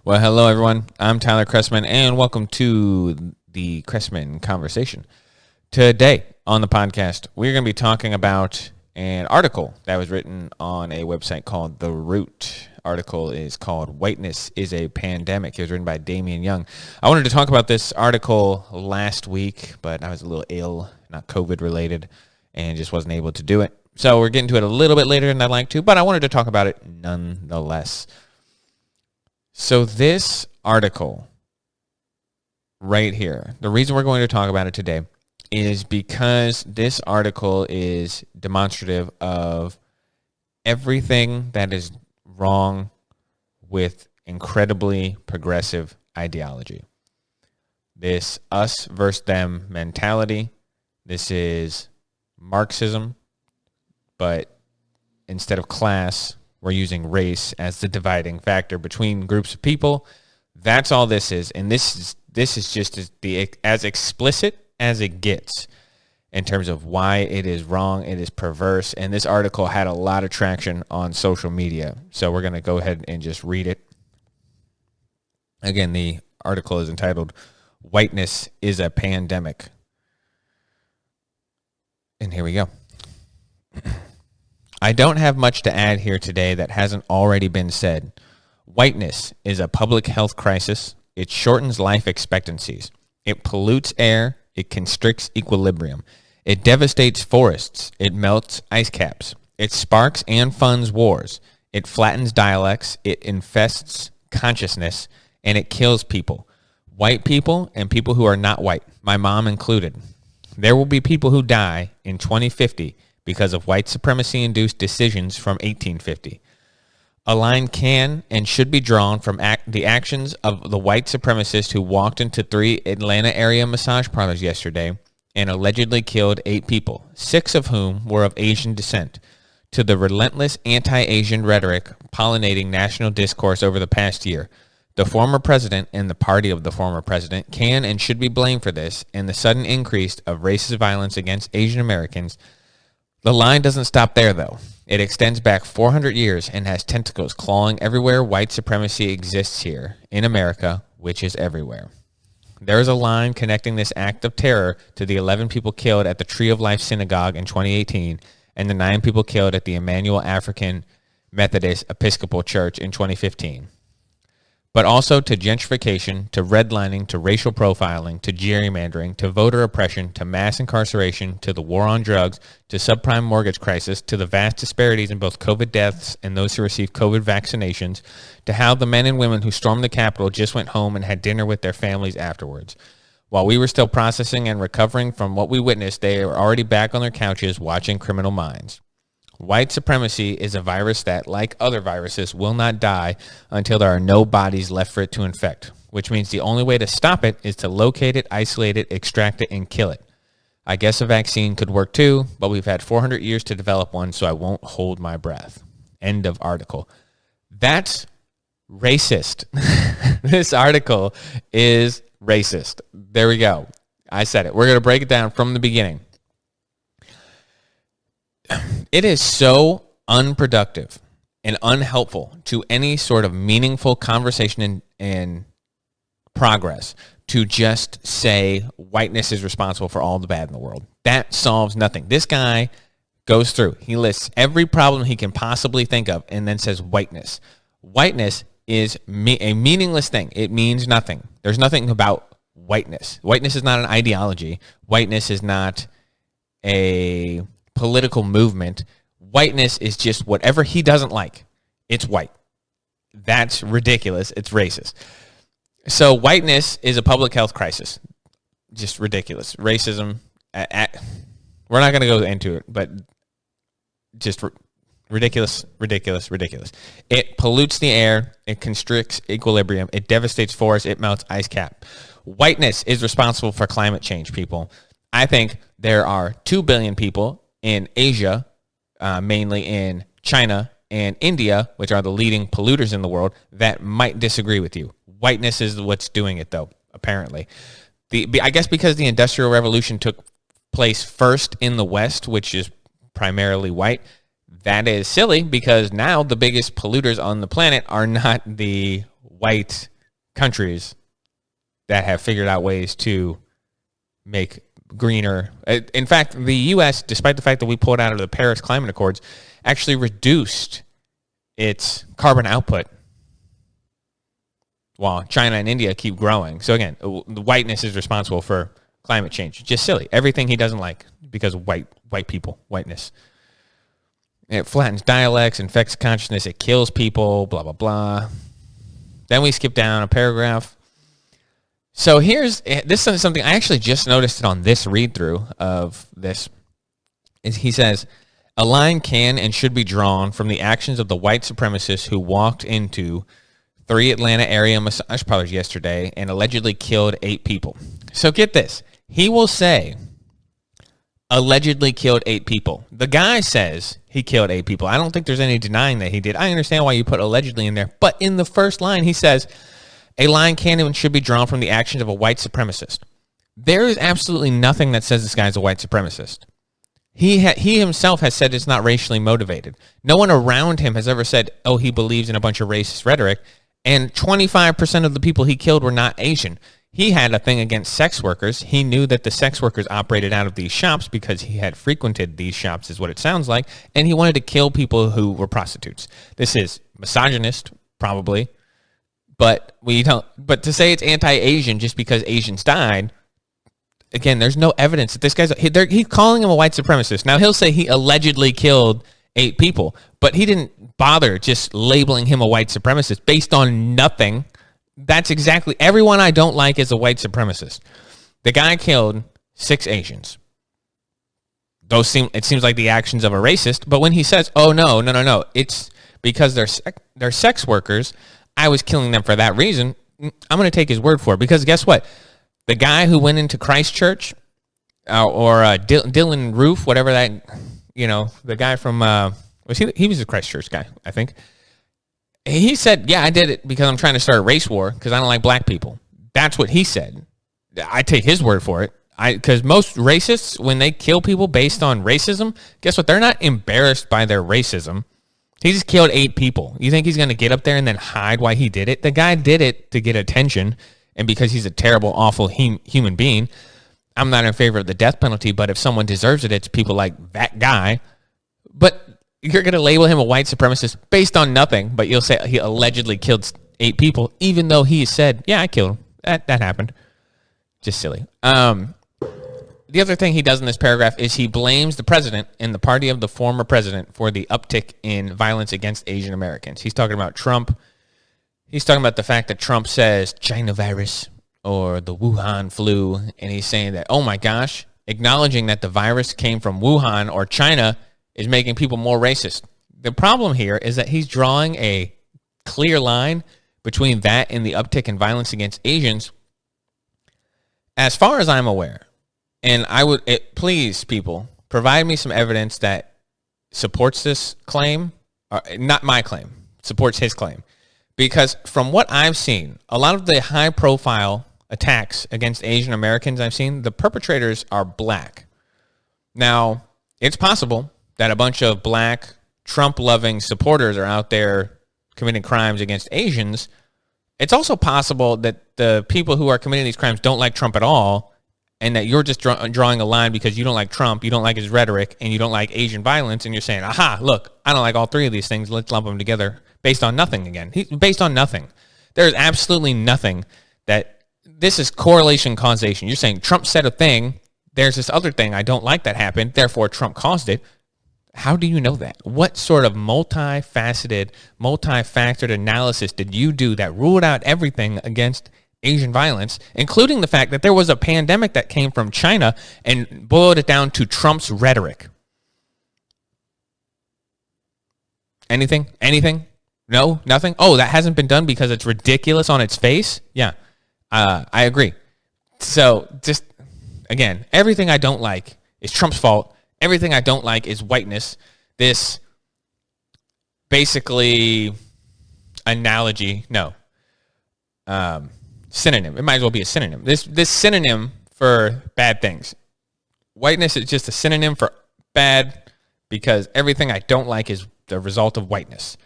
Well, hello, everyone. I'm Tyler Chrestman, and welcome to the Chrestman Conversation. Today on the podcast, we're going to be talking about an article that was written on a website called The Root. Article is called Whiteness is a Pandemic. It was written by Damian Young. I wanted to talk about this article last week, but I was a little ill, not COVID related, and just wasn't able to do it. So we're getting to it a little bit later than I'd like to, but I wanted to talk about it nonetheless. So this article right here, the reason we're going to talk about it today is because this article is demonstrative of everything that is wrong with incredibly progressive ideology. This us versus them mentality. This is Marxism, but instead of class, we're using race as the dividing factor between groups of people. That's all this is. And this is just as explicit as it gets in terms of why it is wrong, it is perverse. And this article had a lot of traction on social media. So we're going to go ahead and just read it. Again, the article is entitled, Whiteness is a Pandemic. And here we go. I don't have much to add here today that hasn't already been said. Whiteness is a public health crisis. It shortens life expectancies. It pollutes air. It constricts equilibrium. It devastates forests. It melts ice caps. It sparks and funds wars. It flattens dialects. It infests consciousness. And it kills people. White people and people who are not white, my mom included. There will be people who die in 2050 because of white supremacy-induced decisions from 1850. A line can and should be drawn from the actions of the white supremacist who walked into 3 Atlanta area massage parlors yesterday and allegedly killed 8 people, 6 of whom were of Asian descent, to the relentless anti-Asian rhetoric pollinating national discourse over the past year. The former president and the party of the former president can and should be blamed for this and the sudden increase of racist violence against Asian Americans. The line doesn't stop there, though. It extends back 400 years and has tentacles clawing everywhere white supremacy exists here, in America, which is everywhere. There is a line connecting this act of terror to the 11 people killed at the Tree of Life Synagogue in 2018 and the 9 people killed at the Emmanuel African Methodist Episcopal Church in 2015. But also to gentrification, to redlining, to racial profiling, to gerrymandering, to voter oppression, to mass incarceration, to the war on drugs, to subprime mortgage crisis, to the vast disparities in both COVID deaths and those who received COVID vaccinations, to how the men and women who stormed the Capitol just went home and had dinner with their families afterwards. While we were still processing and recovering from what we witnessed, they were already back on their couches watching Criminal Minds. White supremacy is a virus that, like other viruses, will not die until there are no bodies left for it to infect, which means the only way to stop it is to locate it, isolate it, extract it, and kill it. I guess a vaccine could work too, but we've had 400 years to develop one, so I won't hold my breath. End of article. That's racist. This article is racist. There we go. I said it. We're going to break it down from the beginning. It is so unproductive and unhelpful to any sort of meaningful conversation and progress to just say whiteness is responsible for all the bad in the world. That solves nothing. This guy goes through. He lists every problem he can possibly think of and then says whiteness. Whiteness is a meaningless thing. It means nothing. There's nothing about whiteness. Whiteness is not an ideology. Whiteness is not a political movement. Whiteness is just whatever he doesn't like. It's white. That's ridiculous. It's racist. So whiteness is a public health crisis. Just ridiculous. Racism. We're not going to go into it, but just ridiculous. It pollutes the air. It constricts equilibrium. It devastates forests. It melts ice cap. Whiteness is responsible for climate change, people. I think there are 2 billion people in Asia, mainly in China and India, which are the leading polluters in the world, that might disagree with you. Whiteness is what's doing it, though, apparently. I guess because the Industrial Revolution took place first in the West, which is primarily white, that is silly because now the biggest polluters on the planet are not the white countries that have figured out ways to make greener. In fact, the U.S., despite the fact that we pulled out of the Paris Climate Accords, actually reduced its carbon output while China and India keep growing. So again, the whiteness is responsible for climate change. Just silly. Everything he doesn't like because of white people, whiteness. It flattens dialects, infects consciousness, it kills people, blah, blah, blah. Then we skip down a paragraph. So this is something I actually just noticed it on this read through of this. He says, a line can and should be drawn from the actions of the white supremacists who walked into 3 Atlanta area massage parlors yesterday and allegedly killed 8 people. So get this. He will say, allegedly killed 8 people. The guy says he killed 8 people. I don't think there's any denying that he did. I understand why you put allegedly in there. But in the first line, he says, a line can and should be drawn from the actions of a white supremacist. There is absolutely nothing that says this guy's a white supremacist. He himself has said it's not racially motivated. No one around him has ever said, oh, he believes in a bunch of racist rhetoric. And 25% of the people he killed were not Asian. He had a thing against sex workers. He knew that the sex workers operated out of these shops because he had frequented these shops, is what it sounds like, and he wanted to kill people who were prostitutes. This is misogynist, probably, but to say it's anti-Asian just because Asians died, again, there's no evidence that this guy's. He's calling him a white supremacist. Now he'll say he allegedly killed 8 people, but he didn't bother just labeling him a white supremacist based on nothing. That's exactly everyone I don't like is a white supremacist. The guy killed 6 Asians. It seems like the actions of a racist, but when he says, "Oh no, it's because they're sex workers, I was killing them for that reason," I'm going to take his word for it because guess what? The guy who went into Christchurch or Dylan Roof, whatever that, the guy from he was a Christchurch guy, I think. He said, yeah, I did it because I'm trying to start a race war because I don't like black people. That's what he said. I take his word for it. Because most racists, when they kill people based on racism, guess what? They're not embarrassed by their racism. He just killed 8 people. You think he's going to get up there and then hide why he did it? The guy did it to get attention and because he's a terrible, awful human being. I'm not in favor of the death penalty, but if someone deserves it, it's people like that guy. But you're going to label him a white supremacist based on nothing, but you'll say he allegedly killed 8 people, even though he said, yeah, I killed him. That happened. Just silly. The other thing he does in this paragraph is he blames the president and the party of the former president for the uptick in violence against Asian Americans. He's talking about Trump. He's talking about the fact that Trump says China virus or the Wuhan flu, and he's saying that, oh my gosh, acknowledging that the virus came from Wuhan or China is making people more racist. The problem here is that he's drawing a clear line between that and the uptick in violence against Asians. As far as I'm aware, and please, people, provide me some evidence that supports this claim, not my claim, supports his claim. Because from what I've seen, a lot of the high-profile attacks against Asian Americans I've seen, the perpetrators are black. Now, it's possible that a bunch of black Trump-loving supporters are out there committing crimes against Asians. It's also possible that the people who are committing these crimes don't like Trump at all, and that you're just drawing a line because you don't like Trump, you don't like his rhetoric, and you don't like Asian violence, and you're saying, aha, look, I don't like all 3 of these things, let's lump them together based on nothing again. Based on nothing. There's absolutely nothing that this is correlation causation. You're saying Trump said a thing, there's this other thing I don't like that happened, therefore Trump caused it. How do you know that? What sort of multifaceted, multifactored analysis did you do that ruled out everything against Asian violence, including the fact that there was a pandemic that came from China and boiled it down to Trump's rhetoric? Anything? No? Nothing? Oh, that hasn't been done because it's ridiculous on its face? Yeah, I agree. So just, again, everything I don't like is Trump's fault. Everything I don't like is whiteness. This basically analogy, synonym. It might as well be a synonym. This synonym for bad things. Whiteness is just a synonym for bad because everything I don't like is the result of whiteness.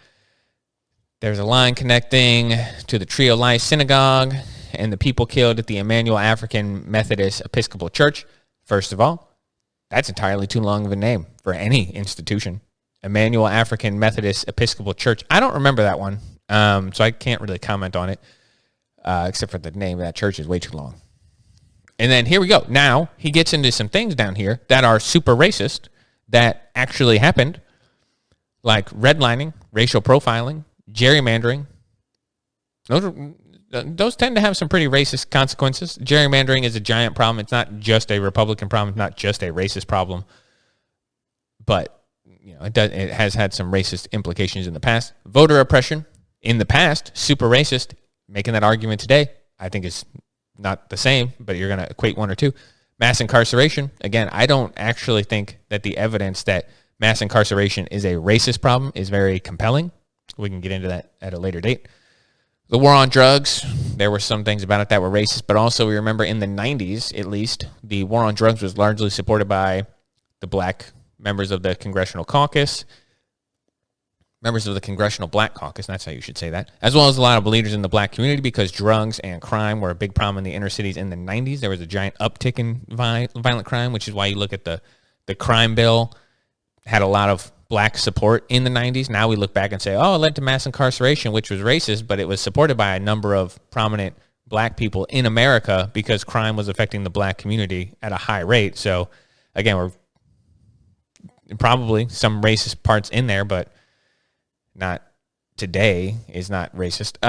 There's a line connecting to the Tree of Life Synagogue and the people killed at the Emmanuel African Methodist Episcopal Church. First of all, that's entirely too long of a name for any institution. Emmanuel African Methodist Episcopal Church. I don't remember that one, so I can't really comment on it, except for the name of that church is way too long. And then here we go. Now he gets into some things down here that are super racist that actually happened, like redlining, racial profiling, gerrymandering. Those tend to have some pretty racist consequences. Gerrymandering is a giant problem. It's not just a Republican problem. It's not just a racist problem. But it has had some racist implications in the past. Voter oppression, in the past, super racist. Making that argument today, I think is not the same, but you're going to equate one or two. Mass incarceration, again, I don't actually think that the evidence that mass incarceration is a racist problem is very compelling. We can get into that at a later date. The war on drugs, there were some things about it that were racist, but also we remember in the 90s, at least, the war on drugs was largely supported by the black members of the Congressional Caucus, members of the Congressional Black Caucus, that's how you should say that, as well as a lot of leaders in the black community, because drugs and crime were a big problem in the inner cities in the 90s. There was a giant uptick in violent crime, which is why you look at the crime bill, had a lot of black support in the 90s. Now we look back and say, oh, it led to mass incarceration, which was racist, but it was supported by a number of prominent black people in America because crime was affecting the black community at a high rate. So, again, we're probably some racist parts in there, but not today is not racist.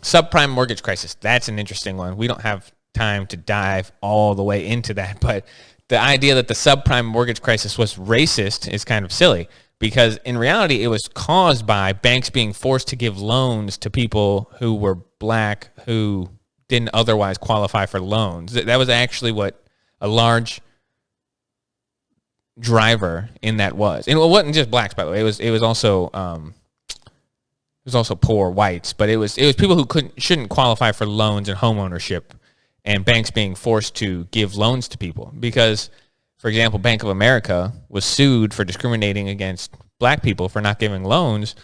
Subprime mortgage crisis. That's an interesting one. We don't have time to dive all the way into that, but the idea that the subprime mortgage crisis was racist is kind of silly because in reality, it was caused by banks being forced to give loans to people who were black who didn't otherwise qualify for loans. That was actually what a large driver in that was. And it wasn't just blacks, by the way. It was also poor whites, but it was people who shouldn't qualify for loans and home ownership, and banks being forced to give loans to people because, for example, Bank of America was sued for discriminating against black people for not giving loans.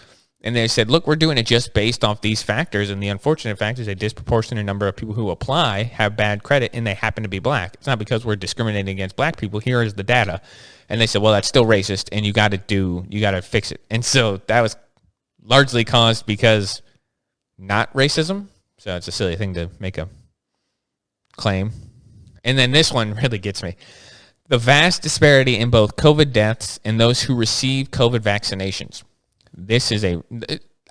And they said, look, we're doing it just based off these factors. And the unfortunate fact is a disproportionate number of people who apply have bad credit and they happen to be black. It's not because we're discriminating against black people. Here is the data. And they said, well, that's still racist and you got to fix it. And so that was largely caused because not racism. So it's a silly thing to make a claim. And then this one really gets me. The vast disparity in both COVID deaths and those who receive COVID vaccinations.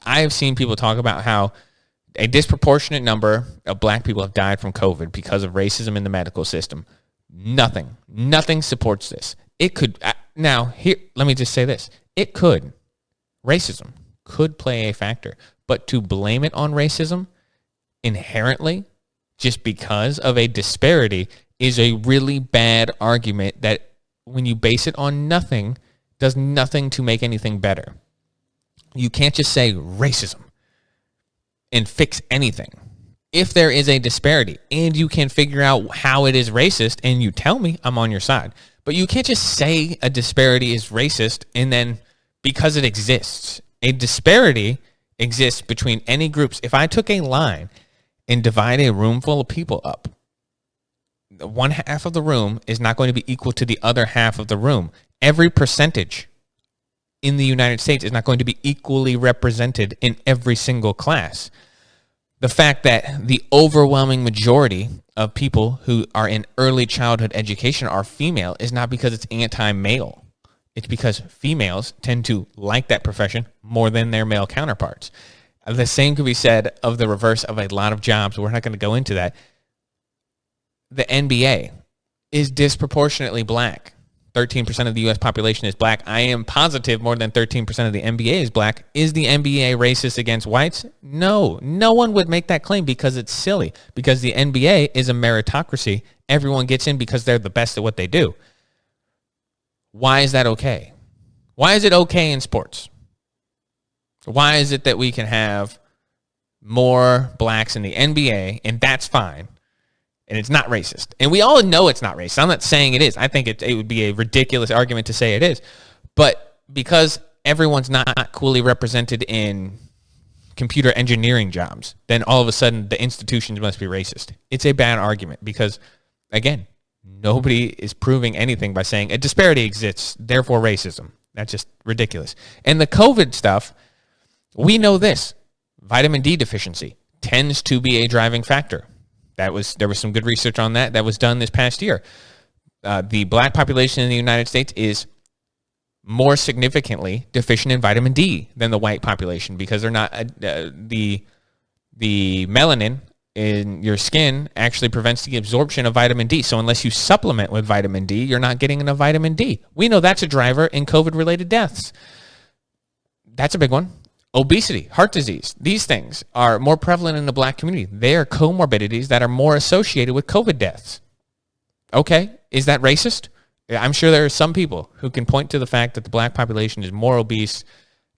I have seen people talk about how a disproportionate number of black people have died from COVID because of racism in the medical system. Nothing supports this. It could, now here, let me just say this. Racism could play a factor, but to blame it on racism inherently just because of a disparity is a really bad argument that when you base it on nothing, does nothing to make anything better. You can't just say racism and fix anything. If there is a disparity and you can figure out how it is racist and you tell me, I'm on your side. But you can't just say a disparity is racist and then because it exists. A disparity exists between any groups. If I took a line and divide a room full of people up, one half of the room is not going to be equal to the other half of the room. Every percentage in the United States is not going to be equally represented in every single class. The fact that the overwhelming majority of people who are in early childhood education are female is not because it's anti-male. It's because females tend to like that profession more than their male counterparts. The same could be said of the reverse of a lot of jobs. We're not going to go into that. The NBA is disproportionately black. 13% of the U.S. population is black. I am positive more than 13% of the NBA is black. Is the NBA racist against whites? No. No one would make that claim because it's silly. Because the NBA is a meritocracy. Everyone gets in because they're the best at what they do. Why is that okay? Why is it okay in sports? Why is it that we can have more blacks in the NBA and that's fine and it's not racist? And we all know it's not racist. I'm not saying it is. I think it would be a ridiculous argument to say it is. But because everyone's not equally represented in computer engineering jobs, then all of a sudden the institutions must be racist. It's a bad argument because, again, nobody is proving anything by saying a disparity exists, therefore racism. That's just ridiculous. And the COVID stuff, we know this. Vitamin D deficiency tends to be a driving factor. There was some good research on that was done this past year. The black population in the United States is more significantly deficient in vitamin D than the white population because they're not the melanin in your skin actually prevents the absorption of vitamin D. So unless you supplement with vitamin D, you're not getting enough vitamin D. We know that's a driver in COVID-related deaths. That's a big one. Obesity, heart disease, these things are more prevalent in the black community. They are comorbidities that are more associated with COVID deaths. Okay, is that racist? I'm sure there are some people who can point to the fact that the black population is more obese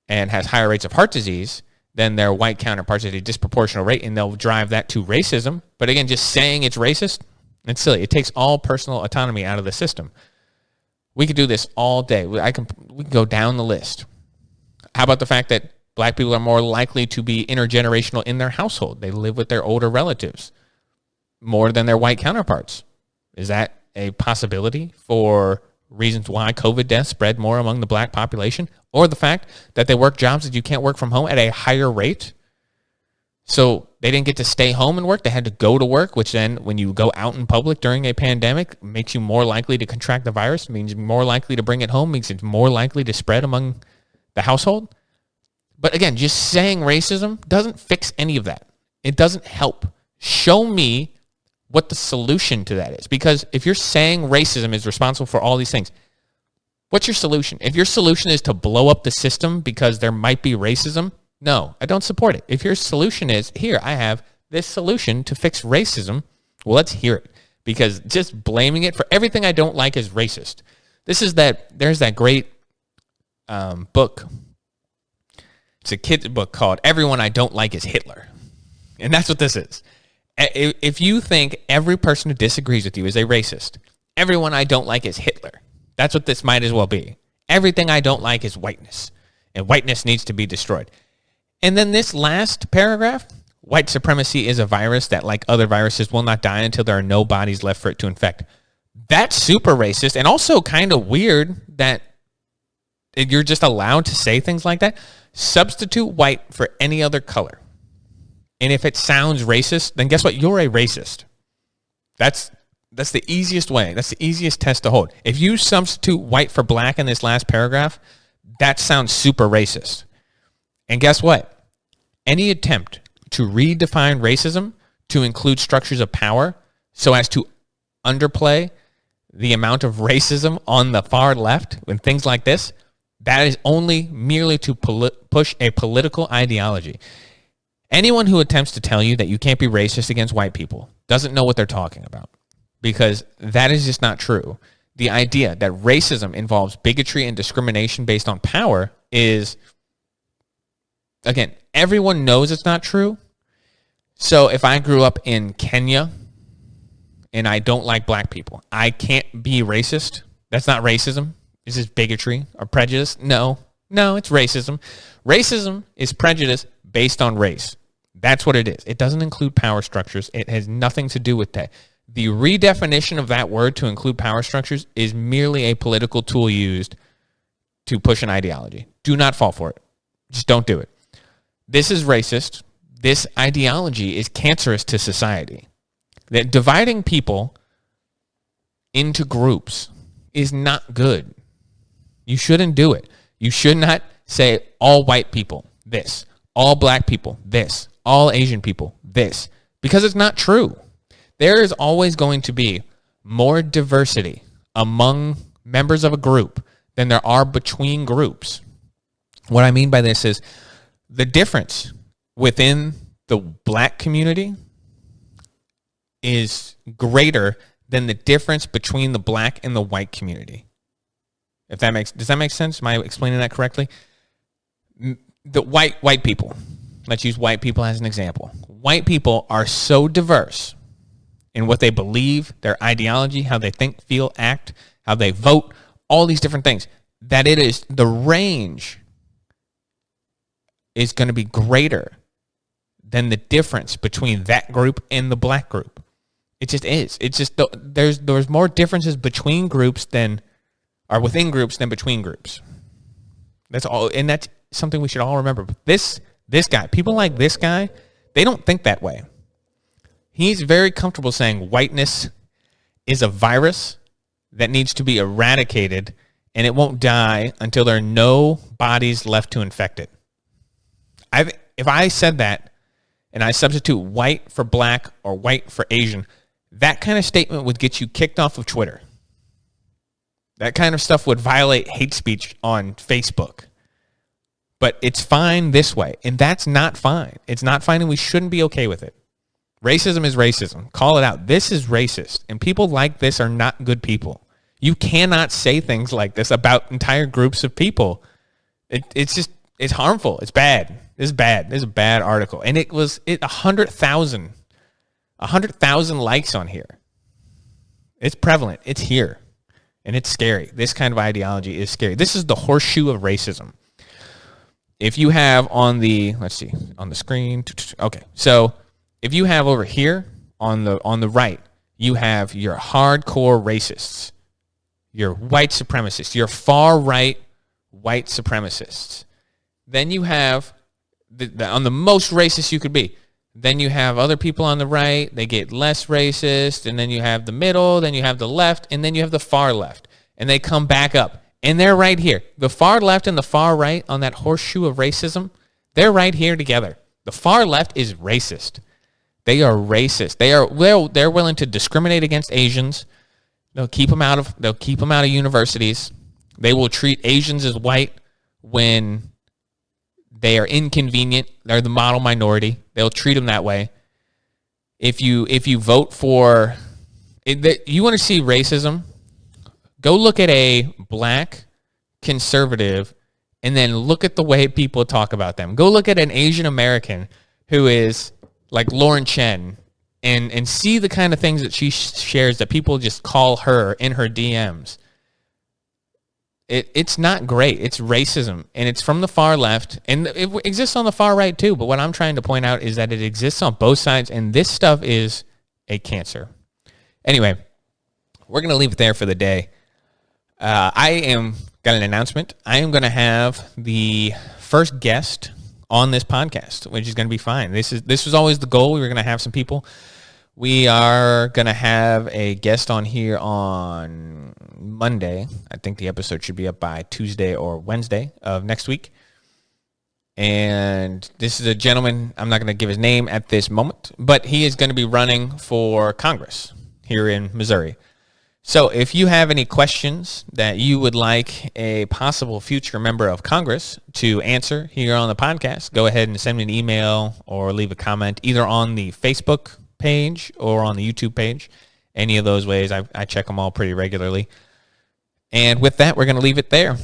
and has higher rates of heart disease than their white counterparts at a disproportionate rate, and they'll drive that to racism. But again, just saying it's racist, it's silly. It takes all personal autonomy out of the system. We could do this all day. We can go down the list. How about the fact that black people are more likely to be intergenerational in their household? They live with their older relatives more than their white counterparts. Is that a possibility for reasons why COVID deaths spread more among the black population? Or the fact that they work jobs that you can't work from home at a higher rate? So they didn't get to stay home and work. They had to go to work, which then when you go out in public during a pandemic makes you more likely to contract the virus, means more likely to bring it home, means it's more likely to spread among the household. But again, just saying racism doesn't fix any of that. It doesn't help. Show me what the solution to that is. Because if you're saying racism is responsible for all these things, what's your solution? If your solution is to blow up the system because there might be racism, no, I don't support it. If your solution is, here, I have this solution to fix racism, well, let's hear it. Because just blaming it for everything I don't like is racist. There's that great book. It's a kid's book called Everyone I Don't Like is Hitler. And that's what this is. If you think every person who disagrees with you is a racist, everyone I don't like is Hitler. That's what this might as well be. Everything I don't like is whiteness, and whiteness needs to be destroyed. And then this last paragraph, white supremacy is a virus that, like other viruses, will not die until there are no bodies left for it to infect. That's super racist and also kind of weird that you're just allowed to say things like that. Substitute white for any other color. And if it sounds racist, then guess what? You're a racist. That's the easiest way. That's the easiest test to hold. If you substitute white for black in this last paragraph, that sounds super racist. And guess what? Any attempt to redefine racism to include structures of power so as to underplay the amount of racism on the far left and things like this, that is only merely to push a political ideology. Anyone who attempts to tell you that you can't be racist against white people doesn't know what they're talking about, because that is just not true. The idea that racism involves bigotry and discrimination based on power is, again, everyone knows it's not true. So if I grew up in Kenya and I don't like black people, I can't be racist. That's not racism. Is this bigotry or prejudice? No, it's racism. Racism is prejudice based on race. That's what it is. It doesn't include power structures. It has nothing to do with that. The redefinition of that word to include power structures is merely a political tool used to push an ideology. Do not fall for it. Just don't do it. This is racist. This ideology is cancerous to society. That dividing people into groups is not good. You shouldn't do it. You should not say all white people, this, all black people, this, all Asian people, this, because it's not true. There is always going to be more diversity among members of a group than there are between groups. What I mean by this is the difference within the black community is greater than the difference between the black and the white community. Does that make sense? Am I explaining that correctly? The white people, let's use white people as an example. White people are so diverse in what they believe, their ideology, how they think, feel, act, how they vote, all these different things, that it is the range is going to be greater than the difference between that group and the black group. It just is. It's just there's more differences between groups than are within groups than between groups. That's all, and that's something we should all remember. But this guy, people like this guy, they don't think that way. He's very comfortable saying whiteness is a virus that needs to be eradicated, and it won't die until there are no bodies left to infect it. If I said that and I substitute white for black or white for Asian, that kind of statement would get you kicked off of Twitter. That kind of stuff would violate hate speech on Facebook. But it's fine this way, and that's not fine. It's not fine, and we shouldn't be okay with it. Racism is racism. Call it out. This is racist, and people like this are not good people. You cannot say things like this about entire groups of people. It's harmful. It's bad. This is bad. This is a bad article. And it 100,000 likes on here. It's prevalent. It's here. And it's scary. This kind of ideology is scary. This is the horseshoe of racism. If you have on the, let's see, on the screen. Okay. So if you have over here on the right, you have your hardcore racists, your white supremacists, your far right white supremacists. Then you have on the most racist you could be. Then you have other people on the right. They get less racist. And then you have the middle. Then you have the left. And then you have the far left. And they come back up. And they're right here. The far left and the far right on that horseshoe of racism, they're right here together. The far left is racist. They are racist. They're willing to discriminate against Asians. They'll keep them out of universities. They will treat Asians as white when they are inconvenient. They're the model minority. They'll treat them that way. If you vote for, you want to see racism, go look at a black conservative and then look at the way people talk about them. Go look at an Asian American who is like Lauren Chen and see the kind of things that she shares that people just call her in her DMs. It's not great. It's racism, and it's from the far left, and it exists on the far right too. But what I'm trying to point out is that it exists on both sides, and this stuff is a cancer. Anyway, we're going to leave it there for the day. I got an announcement. I am going to have the first guest on this podcast, which is going to be fine. This was always the goal. We were going to have some people. We are going to have a guest on here on Monday. I think the episode should be up by Tuesday or Wednesday of next week. And this is a gentleman, I'm not going to give his name at this moment, but he is going to be running for Congress here in Missouri. So if you have any questions that you would like a possible future member of Congress to answer here on the podcast, go ahead and send me an email or leave a comment either on the Facebook page or on the YouTube page. Any of those ways, I check them all pretty regularly. And with that, we're going to leave it there.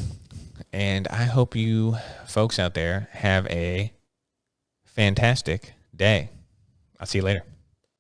And I hope you folks out there have a fantastic day. I'll see you later.